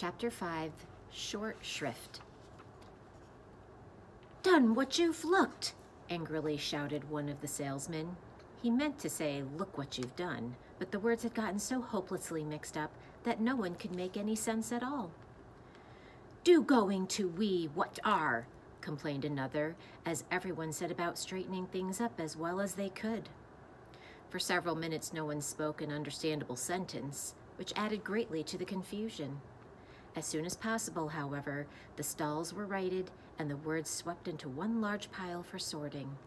Chapter 5, Short Shrift. "Done what you've looked," angrily shouted one of the salesmen. He meant to say, "Look what you've done," but the words had gotten so hopelessly mixed up that no one could make any sense at all. "Do going to we what are," complained another, as everyone set about straightening things up as well as they could. For several minutes no one spoke an understandable sentence, which added greatly to the confusion. As soon as possible, however, the stalls were righted and the words swept into one large pile for sorting.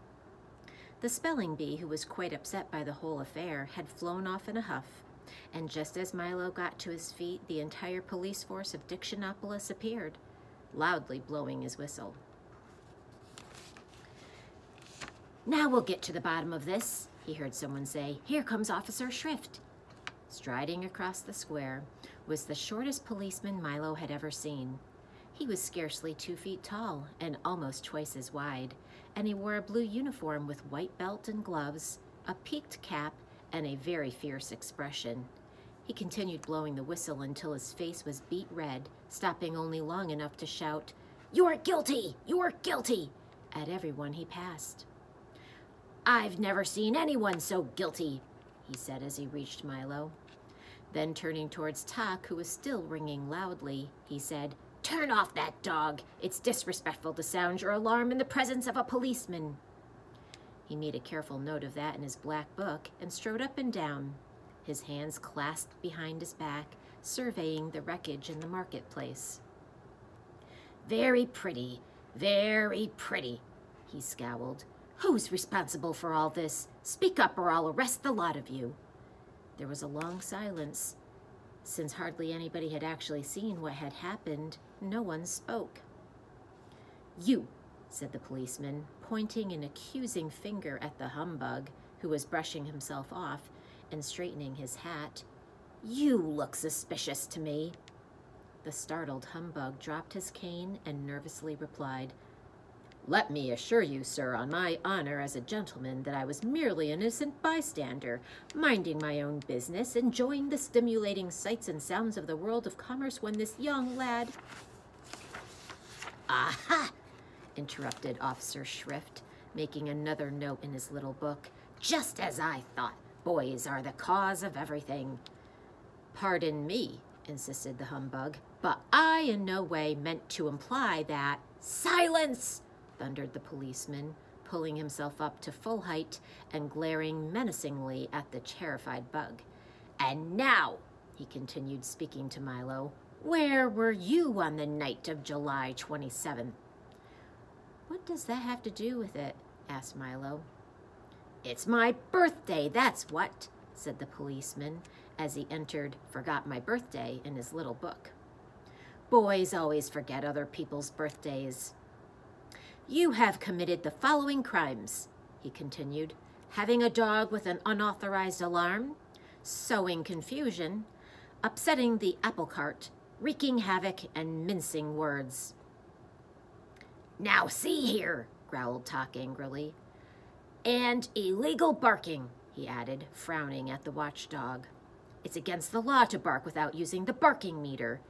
The spelling bee, who was quite upset by the whole affair, had flown off in a huff, and just as Milo got to his feet, the entire police force of Dictionopolis appeared, loudly blowing his whistle. "Now we'll get to the bottom of this," he heard someone say. "Here comes Officer Shrift." Striding across the square was the shortest policeman Milo had ever seen. He was scarcely 2 feet tall and almost twice as wide, and he wore a blue uniform with white belt and gloves, a peaked cap, and a very fierce expression. He continued blowing the whistle until his face was beet red, stopping only long enough to shout, "You're guilty! You're guilty!" at everyone he passed. "I've never seen anyone so guilty," he said as he reached Milo. Then turning towards Tuck, who was still ringing loudly, he said, "Turn off that dog. It's disrespectful to sound your alarm in the presence of a policeman." He made a careful note of that in his black book and strode up and down, his hands clasped behind his back, surveying the wreckage in the marketplace. Very pretty," he scowled. "Who's responsible for all this? Speak up or I'll arrest the lot of you." There was a long silence. Since hardly anybody had actually seen what had happened, no one spoke. "You," said the policeman, pointing an accusing finger at the humbug, who was brushing himself off and straightening his hat. "You look suspicious to me." The startled humbug dropped his cane and nervously replied, "Let me assure you, sir, on my honor as a gentleman, that I was merely an innocent bystander, minding my own business, enjoying the stimulating sights and sounds of the world of commerce when this young lad—" "Aha!" interrupted Officer Shrift, making another note in his little book. "Just as I thought. Boys are the cause of everything." "Pardon me," insisted the humbug, "but I in no way meant to imply that—" "Silence!" thundered the policeman, pulling himself up to full height and glaring menacingly at the terrified bug. "And now," he continued, speaking to Milo, "where were you on the night of July 27th? "What does that have to do with it?" asked Milo. "It's my birthday, that's what," said the policeman, as he entered "Forgot my birthday" in his little book. "Boys always forget other people's birthdays." "You have committed the following crimes," he continued: "having a dog with an unauthorized alarm, sowing confusion, upsetting the apple cart, wreaking havoc, and mincing words." "Now see here," growled Tuck angrily. "And illegal barking," he added, frowning at the watchdog. "It's against the law to bark without using the barking meter.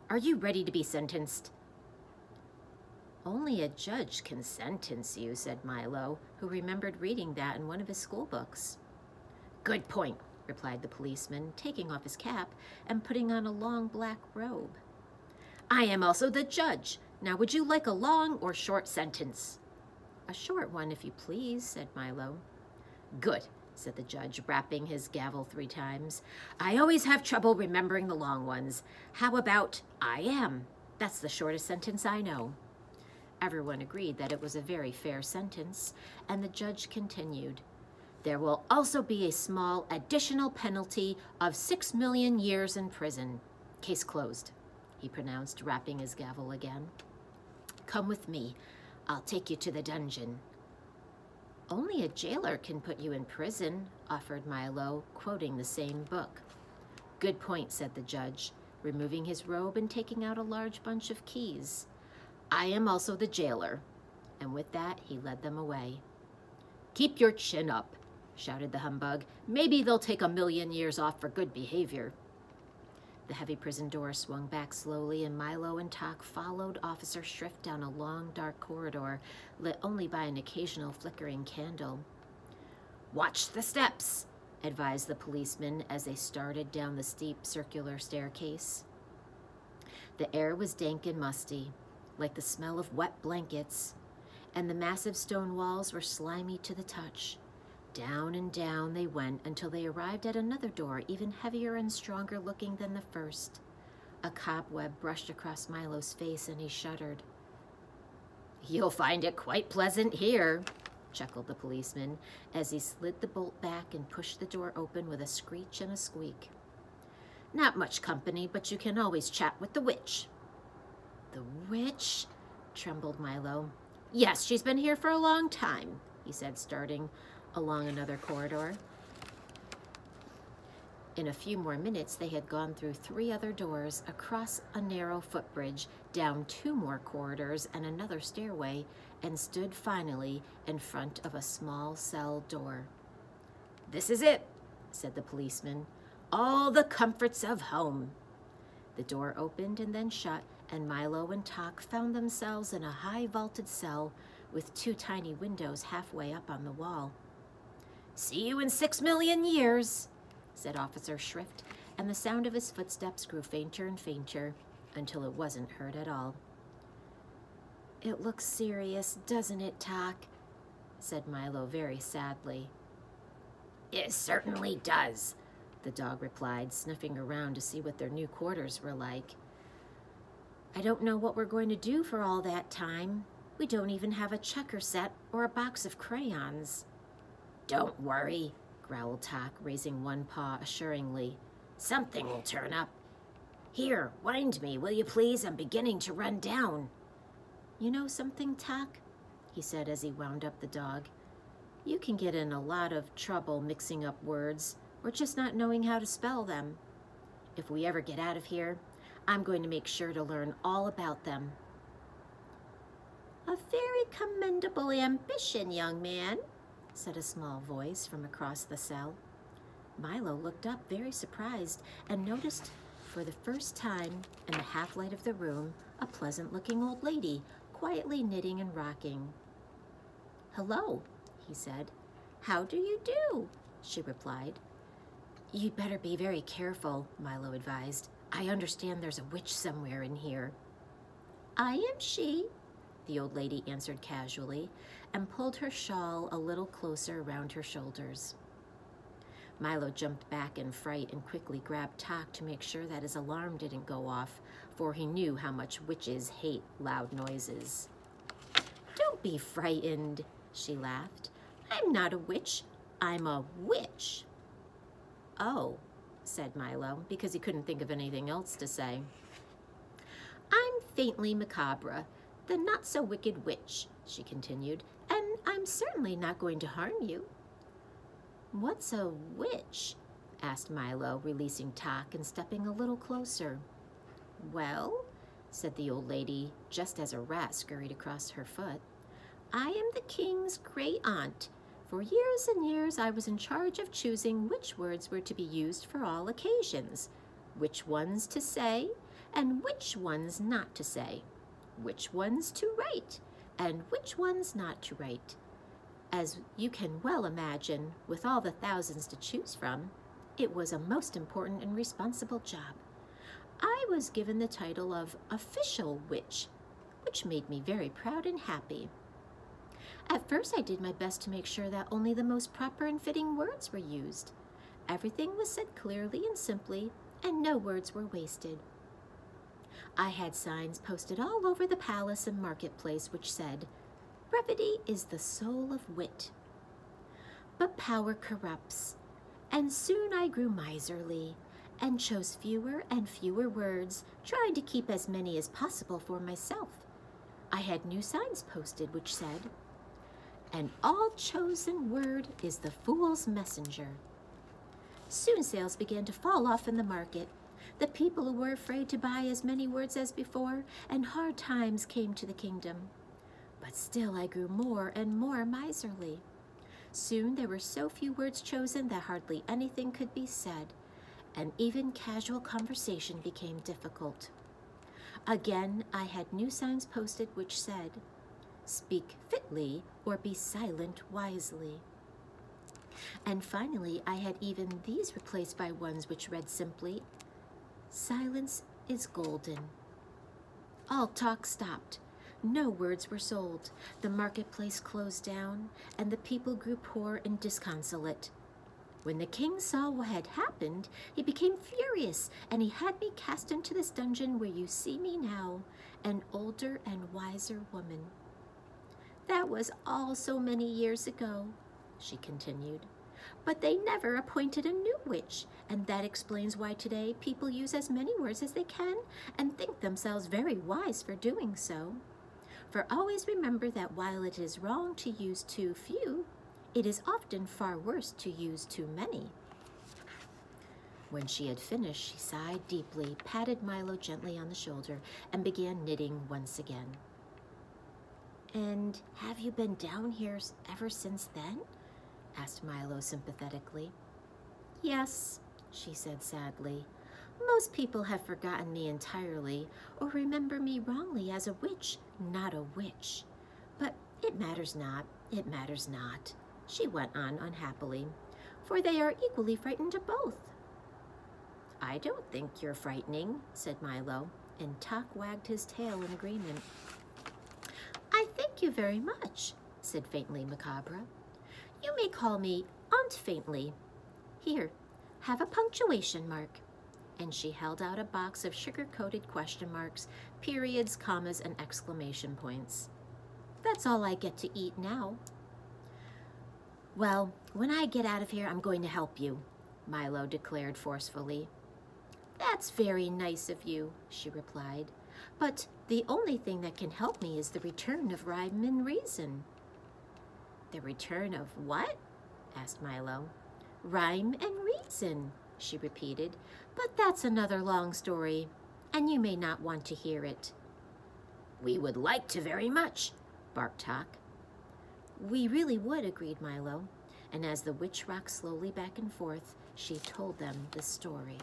Are you ready to be sentenced?" "Only a judge can sentence you," said Milo, who remembered reading that in one of his school books. "Good point," replied the policeman, taking off his cap and putting on a long black robe. "I am also the judge. Now would you like a long or short sentence?" "A short one, if you please," said Milo. "Good," said the judge, rapping his gavel 3 times. "I always have trouble remembering the long ones. How about I am? That's the shortest sentence I know." Everyone agreed that it was a very fair sentence, and the judge continued, "There will also be a small additional penalty of 6 million years in prison. Case closed," he pronounced, rapping his gavel again. "Come with me. I'll take you to the dungeon." "Only a jailer can put you in prison," offered Milo, quoting the same book. "Good point," said the judge, removing his robe and taking out a large bunch of keys. "I am also the jailer." And with that, he led them away. "Keep your chin up," shouted the humbug. "Maybe they'll take 1 million years off for good behavior." The heavy prison door swung back slowly, and Milo and Tok followed Officer Shrift down a long, dark corridor, lit only by an occasional flickering candle. "Watch the steps," advised the policeman as they started down the steep, circular staircase. The air was dank and musty, like the smell of wet blankets, and the massive stone walls were slimy to the touch. Down and down they went until they arrived at another door, even heavier and stronger looking than the first. A cobweb brushed across Milo's face, and he shuddered. "You'll find it quite pleasant here," chuckled the policeman as he slid the bolt back and pushed the door open with a screech and a squeak. "Not much company, but you can always chat with the witch." "The witch?" trembled Milo. "Yes, she's been here for a long time," he said, starting along another corridor. In a few more minutes, they had gone through 3 other doors, across a narrow footbridge, down 2 more corridors and another stairway, and stood finally in front of a small cell door. "This is it," said the policeman. "All the comforts of home." The door opened and then shut, and Milo and Tok found themselves in a high vaulted cell with 2 tiny windows halfway up on the wall. "See you in 6 million years," said Officer Shrift, and the sound of his footsteps grew fainter and fainter until it wasn't heard at all. "It looks serious, doesn't it, Tok?" said Milo very sadly. "It certainly does," the dog replied, sniffing around to see what their new quarters were like. "I don't know what we're going to do for all that time. We don't even have a checker set or a box of crayons." "Don't worry," growled Tok, raising one paw assuringly. "Something will turn up. Here, wind me, will you please? I'm beginning to run down." "You know something, Tok?" he said as he wound up the dog. "You can get in a lot of trouble mixing up words or just not knowing how to spell them. If we ever get out of here, I'm going to make sure to learn all about them." "A very commendable ambition, young man," said a small voice from across the cell. Milo looked up, very surprised, and noticed for the first time in the half-light of the room a pleasant-looking old lady, quietly knitting and rocking. "Hello," he said. "How do you do?" she replied. "You'd better be very careful," Milo advised. "I understand there's a witch somewhere in here." "I am she," the old lady answered casually, and pulled her shawl a little closer around her shoulders. Milo jumped back in fright and quickly grabbed Tok to make sure that his alarm didn't go off, for he knew how much witches hate loud noises. "Don't be frightened," she laughed. "I'm not a witch. I'm a witch." "Oh," said Milo, because he couldn't think of anything else to say. "I'm faintly macabre, the not-so-wicked witch," she continued, "and I'm certainly not going to harm you." "What's a witch?" asked Milo, releasing Tok and stepping a little closer. "Well," said the old lady, just as a rat scurried across her foot, "I am the king's great-aunt. For years and years I was in charge of choosing which words were to be used for all occasions, which ones to say, and which ones not to say, which ones to write, and which ones not to write. As you can well imagine, with all the thousands to choose from, it was a most important and responsible job. I was given the title of official witch, which made me very proud and happy. At first I did my best to make sure that only the most proper and fitting words were used. Everything was said clearly and simply, and no words were wasted. I had signs posted all over the palace and marketplace which said, 'Brevity is the soul of wit.' But power corrupts, and soon I grew miserly and chose fewer and fewer words, trying to keep as many as possible for myself. I had new signs posted which said, 'An all-chosen word is the fool's messenger.' Soon sales began to fall off in the market. The people were afraid to buy as many words as before, and hard times came to the kingdom. But still I grew more and more miserly. Soon there were so few words chosen that hardly anything could be said, and even casual conversation became difficult. Again, I had new signs posted which said, "Speak fitly or be silent wisely." And finally, I had even these replaced by ones which read simply, "Silence is golden." All talk stopped. No words were sold. The marketplace closed down, and the people grew poor and disconsolate. When the king saw what had happened, he became furious, and he had me cast into this dungeon where you see me now, an older and wiser woman. That was all so many years ago, she continued. But they never appointed a new witch, and that explains why today people use as many words as they can and think themselves very wise for doing so. For always remember that while it is wrong to use too few, it is often far worse to use too many. When she had finished, she sighed deeply, patted Milo gently on the shoulder, and began knitting once again. "And have you been down here ever since then?" asked Milo sympathetically. "Yes," she said sadly. "Most people have forgotten me entirely or remember me wrongly as a witch, not a witch. But it matters not, it matters not," she went on unhappily, "for they are equally frightened of both." "I don't think you're frightening," said Milo, and Tok wagged his tail in agreement. "I thank you very much," said Faintly Macabre. "You may call me Aunt Faintly. Here, have a punctuation mark." And she held out a box of sugar-coated question marks, periods, commas, and exclamation points. "That's all I get to eat now." "Well, when I get out of here, I'm going to help you," Milo declared forcefully. "That's very nice of you," she replied. "But the only thing that can help me is the return of rhyme and reason." "The return of what?" asked Milo. "Rhyme and reason," she repeated. "But that's another long story, and you may not want to hear it." "We would like to very much," barked Tok. "We really would," agreed Milo, and as the witch rocked slowly back and forth, she told them the story.